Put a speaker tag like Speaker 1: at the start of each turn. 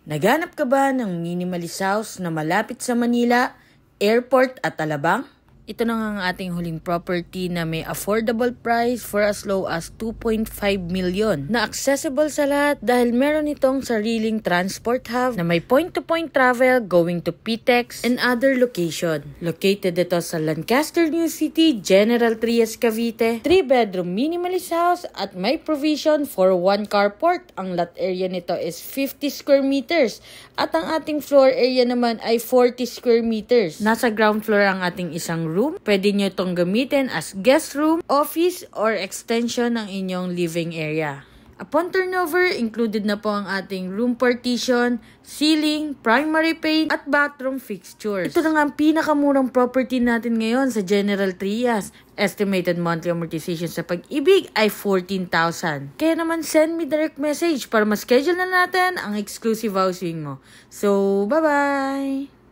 Speaker 1: Naghanap ka ba ng minimalist house na malapit sa Manila, airport at Alabang? Ito na nga ang ating huling property na may affordable price for as low as 2.5 million na accessible sa lahat dahil meron itong sariling transport hub na may point-to-point travel going to PTEX and other location. Located ito sa Lancaster, New City, General Trias, Cavite. 3-bedroom minimalist house at may provision for 1 carport. Ang lot area nito is 50 square meters at ang ating floor area naman ay 40 square meters. Nasa ground floor ang ating isang room. Pwede nyo itong gamitin as guest room, office, or extension ng inyong living area. Upon turnover, included na po ang ating room partition, ceiling, primary paint, at bathroom fixtures. Ito na nga ang pinakamurang property natin ngayon sa General Trias. Estimated monthly amortization sa Pag-ibig ay 14,000. Kaya naman send me direct message para ma-schedule na natin ang exclusive housing mo. So, bye-bye!